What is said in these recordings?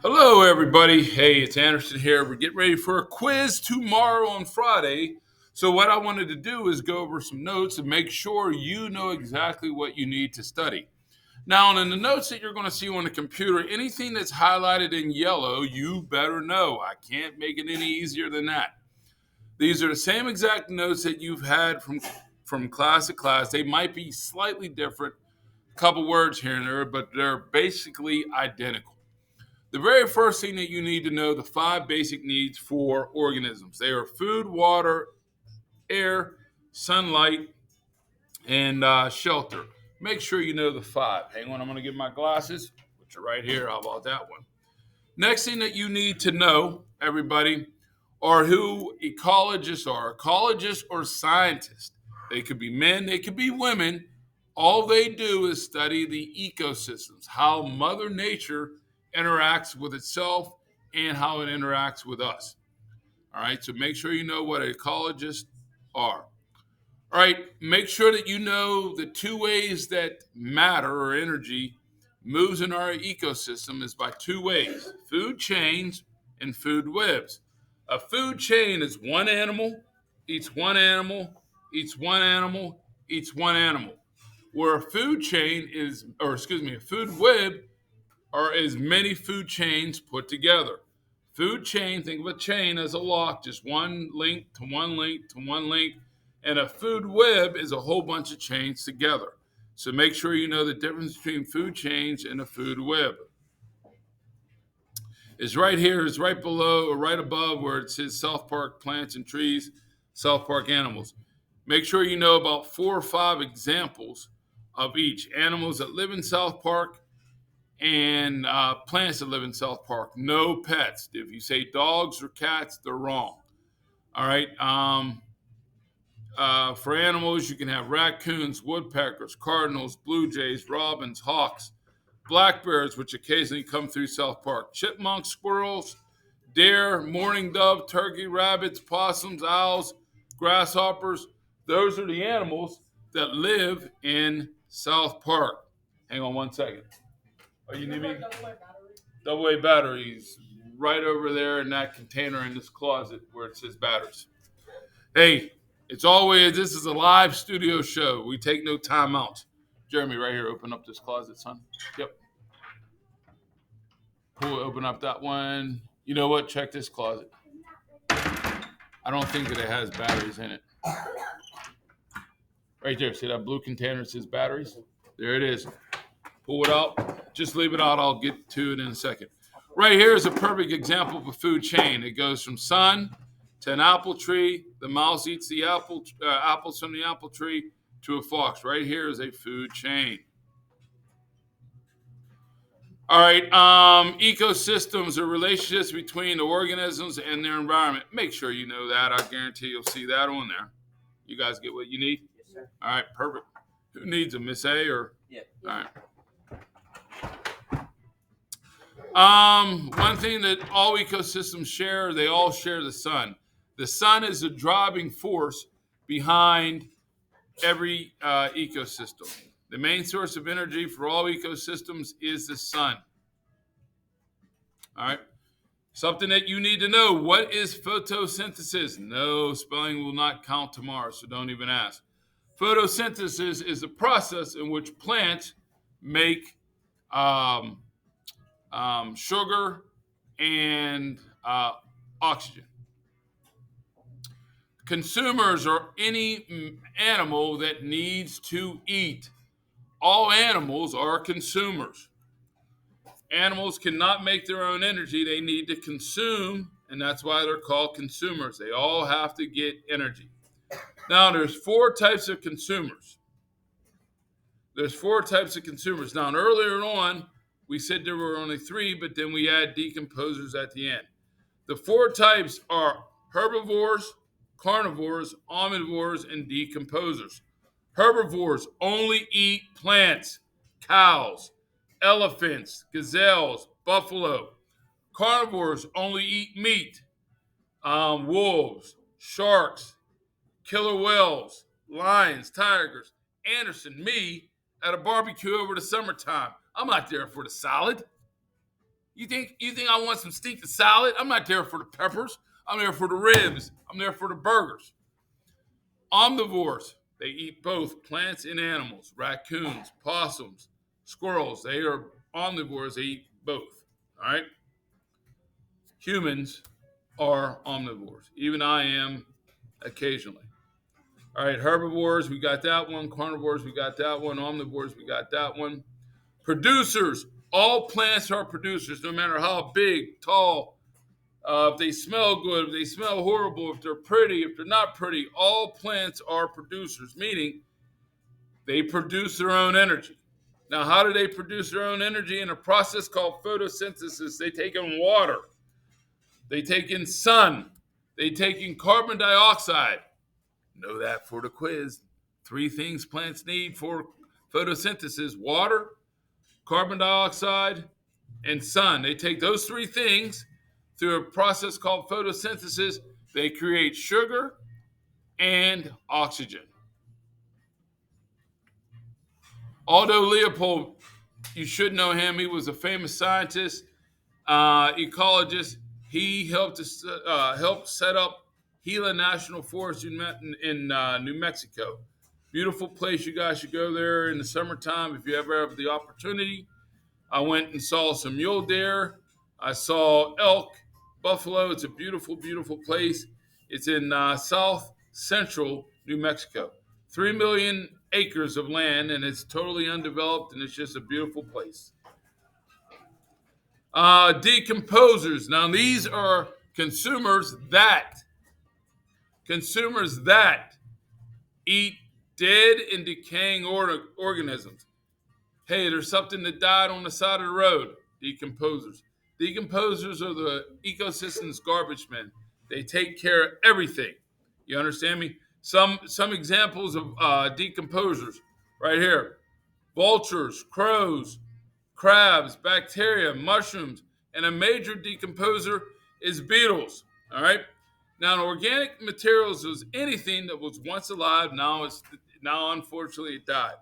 Hello, everybody. Hey, it's Anderson here. We're getting ready for a quiz tomorrow on Friday. So, what I wanted to do is go over some notes and make sure you know exactly what you need to study. Now, in the notes that you're going to see on the computer, anything that's highlighted in yellow, you better know. I can't make it any easier than that. These are the same exact notes that you've had from class to class. They might be slightly different, a couple words here and there, but they're basically identical. The very first thing that you need to know the five basic needs for organisms. They are food, water, air, sunlight, and shelter. Make sure you know the five. Hang on, I'm going to get my glasses, which are right here. How about that one? Next thing that you need to know, everybody, are who ecologists are. Ecologists or scientists. They could be men, they could be women. All they do is study the ecosystems, how Mother Nature interacts with itself and how it interacts with us. All right, so make sure you know what ecologists are. All right, make sure that you know the two ways that matter or energy moves in our ecosystem is by two ways: food chains and food webs. A food chain is one animal, eats one animal, eats one animal, eats one animal. Where a food chain is, or excuse me, a food web are as many food chains put together. Food chain, think of a chain as a lock, just one link to one link to one link. And a food web is a whole bunch of chains together. So make sure you know the difference between food chains and a food web. It's right here, it's right below or right above where it says South Park plants and trees, South Park animals. Make sure you know about 4 or 5 examples of each. Animals that live in South Park, and plants that live in South Park. No pets. If you say dogs or cats, they're wrong. All right. For animals, you can have raccoons, woodpeckers, cardinals, blue jays, robins, hawks, black bears, which occasionally come through South Park, chipmunks, squirrels, deer, mourning dove, turkey, rabbits, possums, owls, grasshoppers. Those are the animals that live in South Park. Hang on one second. Are you need me? Double A batteries right over there in that container in this closet where it says batteries. Hey, it's always, this is a live studio show. We take no time out. Jeremy, right here, open up this closet, son. Yep. Open up that one. You know what? Check this closet. I don't think that it has batteries in it. Right there. See that blue container that says batteries? There it is. Pull it out. Just leave it out. I'll get to it in a second. Right here is a perfect example of a food chain. It goes from sun to an apple tree. The mouse eats the apples from the apple tree to a fox. Right here is a food chain. All right. Ecosystems are relationships between the organisms and their environment. Make sure you know that. I guarantee you'll see that on there. You guys get what you need? Yes, sir. All right. Perfect. Who needs them, Miss A or? Yeah. All right. One thing that all ecosystems share, they all share the sun. The sun is the driving force behind every ecosystem. The main source of energy for all ecosystems is the sun. All right. Something that you need to know. What is photosynthesis? No, spelling will not count tomorrow, so don't even ask. Photosynthesis is the process in which plants make um, sugar and oxygen. Consumers are any animal that needs to eat. All animals are consumers. Animals cannot make their own energy. They need to consume, and that's why they're called consumers. They all have to get energy. Now, there's 4 types of consumers. Now, earlier on, we said there were only 3, but then we add decomposers at the end. The 4 types are herbivores, carnivores, omnivores, and decomposers. Herbivores only eat plants, cows, elephants, gazelles, buffalo. Carnivores only eat meat, wolves, sharks, killer whales, lions, tigers. Anderson, me, at a barbecue over the summertime. I'm not there for the salad. You think I want some stinking salad? I'm not there for the peppers. I'm there for the ribs. I'm there for the burgers. Omnivores, they eat both plants and animals. Raccoons, possums, squirrels, they are omnivores. They eat both. All right. Humans are omnivores. Even I am occasionally. All right, herbivores, we got that one. Carnivores, we got that one. Omnivores, we got that one. Producers, all plants are producers, no matter how big, tall, if they smell good, if they smell horrible, if they're pretty, if they're not pretty, all plants are producers, meaning they produce their own energy. Now, how do they produce their own energy? In a process called photosynthesis, they take in water, they take in sun, they take in carbon dioxide. Know that for the quiz. Three things plants need for photosynthesis: water, carbon dioxide, and sun. They take those three things through a process called photosynthesis. They create sugar and oxygen. Aldo Leopold, you should know him. He was a famous scientist, ecologist. He helped set up Gila National Forest in New Mexico. Beautiful place. You guys should go there in the summertime if you ever have the opportunity. I went and saw some mule deer. I saw elk, buffalo. It's a beautiful, beautiful place. It's in south central New Mexico. 3 million acres of land, and it's totally undeveloped, and it's just a beautiful place. Decomposers. Now, these are consumers that eat dead and decaying organisms. Hey, there's something that died on the side of the road. Decomposers. Decomposers are the ecosystem's garbage men. They take care of everything. You understand me? Some examples of decomposers right here: vultures, crows, crabs, bacteria, mushrooms, and a major decomposer is beetles. All right. Now, organic materials is anything that was once alive. Now unfortunately it died.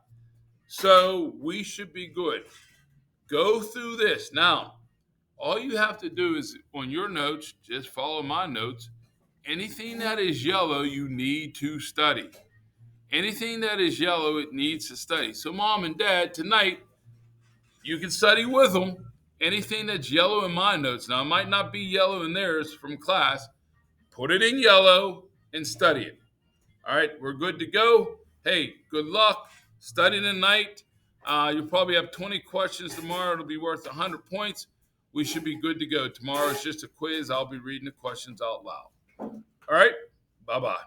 So we should be good. Go through this. Now, all you have to do is on your notes, just follow my notes. Anything that is yellow, you need to study. Anything that is yellow, it needs to study. So, mom and dad, tonight, you can study with them. Anything that's yellow in my notes. Now, it might not be yellow in theirs from class. Put it in yellow and study it. All right, we're good to go. Hey, good luck. Study tonight. You'll probably have 20 questions tomorrow. It'll be worth 100 points. We should be good to go. Tomorrow is just a quiz. I'll be reading the questions out loud. All right, bye bye.